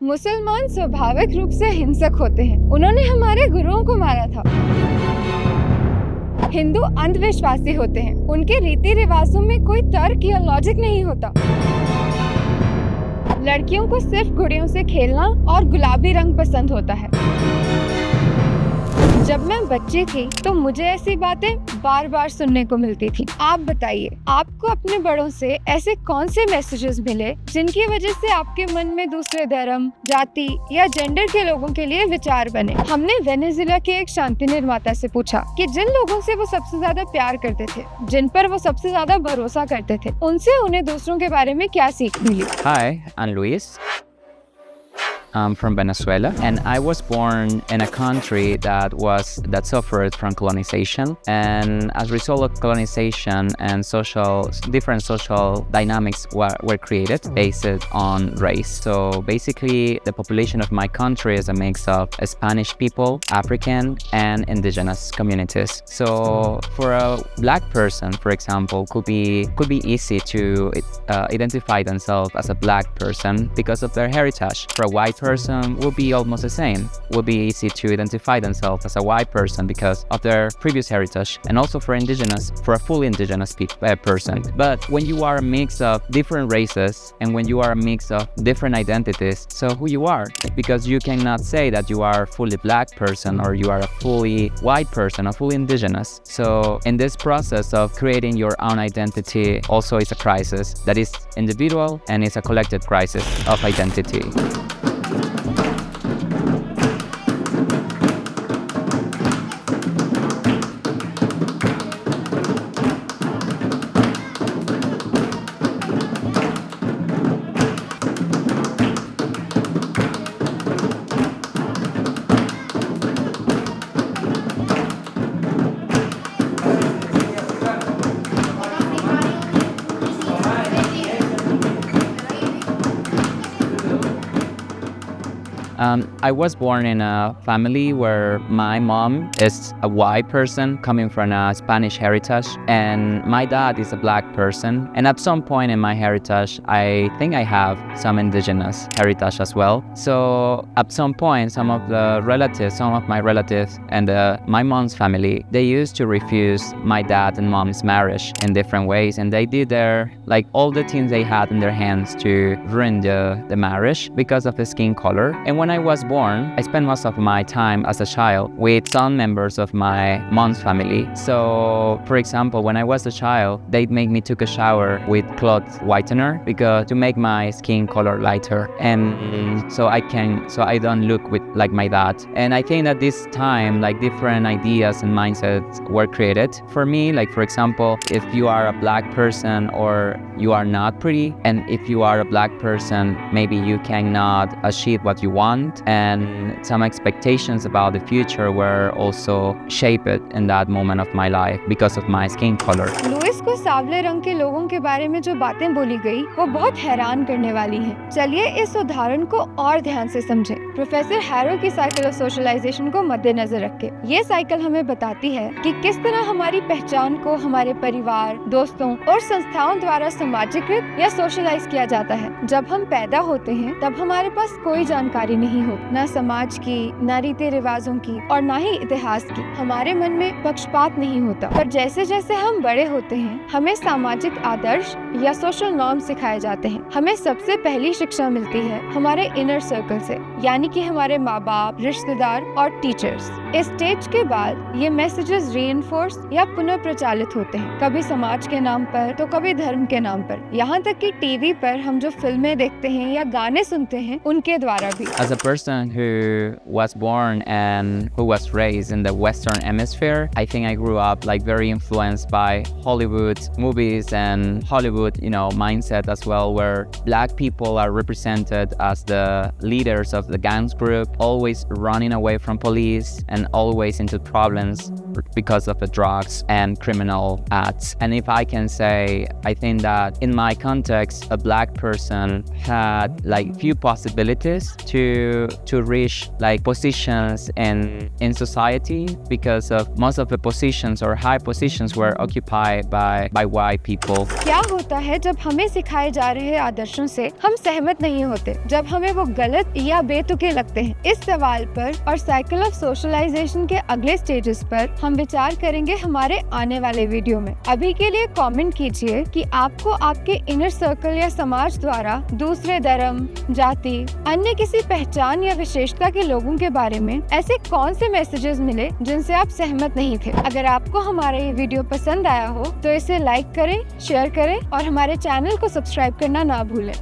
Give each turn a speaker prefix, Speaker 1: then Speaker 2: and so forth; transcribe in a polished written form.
Speaker 1: मुसलमान स्वाभाविक रूप से हिंसक होते हैं। उन्होंने हमारे गुरुओं को मारा था। हिंदू अंधविश्वासी होते हैं। उनके रीति रिवाजों में कोई तर्क या लॉजिक नहीं होता। लड़कियों को सिर्फ गुड़ियों से खेलना और गुलाबी रंग पसंद होता है। जब मैं बच्ची थी तो मुझे ऐसी बातें बार बार सुनने को मिलती थी। आप बताइए, आपको अपने बड़ों से ऐसे कौन से मैसेजेस मिले जिनकी वजह से आपके मन में दूसरे धर्म, जाति या जेंडर के लोगों के लिए विचार बने? हमने वेनेजुएला के एक शांति निर्माता से पूछा कि जिन लोगों से वो सबसे ज्यादा प्यार करते थे, जिन पर वो सबसे ज्यादा भरोसा करते थे, उनसे उन्हें दूसरों के बारे में क्या सीख मिली।
Speaker 2: Hi, I'm Luis. I'm from Venezuela, and I was born in a country that suffered from colonization. And as a result of colonization and different social dynamics were created based on race. So basically, the population of my country is a mix of Spanish people, African, and indigenous communities. So for a black person, for example, could be easy to identify themselves as a black person because of their heritage. For a white person will be almost the same. Will be easy to identify themselves as a white person because of their previous heritage, and also for a fully indigenous person. But when you are a mix of different races and when you are a mix of different identities, so who you are, because you cannot say that you are a fully black person or you are a fully white person or fully indigenous. So in this process of creating your own identity also is a crisis that is individual and is a collective crisis of identity. I was born in a family where my mom is a white person coming from a Spanish heritage, and my dad is a black person. And at some point in my heritage, I think I have some indigenous heritage as well. So at some point, some of my relatives and my mom's family, they used to refuse my dad and mom's marriage in different ways. And they did all the things they had in their hands to ruin the marriage because of the skin color. And when I was born, I spent most of my time as a child with some members of my mom's family. So, for example, when I was a child, they'd make me take a shower with cloth whitener because to make my skin color lighter, and so I don't look like my dad. And I think that this time, different ideas and mindsets were created for me. For example, if you are a black person or you are not pretty, and if you are a black person, maybe you cannot achieve what you want, and some expectations about the future were also shaped in that moment of my life because of my skin color.
Speaker 1: Louis को सांवले रंग के लोगों के बारे में जो बातें बोली गई वो बहुत हैरान करने वाली हैं। चलिए इस उदाहरण को और ध्यान से समझें। प्रोफेसर हैरो की साइकिल ऑफ सोशलाइजेशन को मद्देनजर रखें। ये साइकिल हमें बताती है कि किस तरह हमारी पहचान को हमारे परिवार, दोस्तों और संस्थाओं द्वारा सामाजिकृत या सोशलाइज किया जाता है। जब हम पैदा होते हैं तब हमारे पास कोई जानकारी नहीं हो, न समाज की, न रीति रिवाजों की और न ही इतिहास की। हमारे मन में पक्षपात नहीं होता, पर जैसे जैसे हम बड़े होते हैं हमें सामाजिक आदर्श या सोशल नॉर्म सिखाए जाते हैं। हमें सबसे पहली शिक्षा मिलती है हमारे इनर सर्कल से, यानी कि हमारे माँ बाप, रिश्तेदार और टीचर्स। इस स्टेज के बाद ये मैसेजेस रीइंफोर्स या पुनः प्रचालित होते हैं, कभी समाज के नाम पर तो कभी धर्म के नाम पर। यहाँ तक कि टीवी पर हम जो फिल्में देखते हैं या गाने सुनते हैं उनके द्वारा भी।
Speaker 2: As a person who was born and who was raised in the Western Hemisphere, I think I grew up very influenced by Hollywood movies and Hollywood, mindset as well, where black people are represented as the leaders of the gangs group, always running away from police and always into problems because of the drugs and criminal acts. And if I can say, I think that in my context, a black person had like few possibilities to reach like positions in society, because of most of the positions or high positions were occupied by white people.
Speaker 1: क्या होता है जब हमें सिखाए जा रहे आदर्शों से हम सहमत नहीं होते, जब हमें वो गलत या बेतुके लगते हैं? इस सवाल पर और साइकिल ऑफ सोशलाइजेशन के अगले स्टेजेस पर हम विचार करेंगे हमारे आने वाले वीडियो में। अभी के लिए कमेंट कीजिए कि आपको आपके इनर सर्कल या समाज द्वारा दूसरे धर्म, जाति, अन्य किसी पहचान या विशेषता के लोगों के बारे में ऐसे कौन से मैसेजेस मिले जिनसे आप सहमत नहीं थे। अगर आपको हमारा ये वीडियो पसंद आया हो तो इसे लाइक करें, शेयर करें और हमारे चैनल को सब्सक्राइब करना ना भूलें।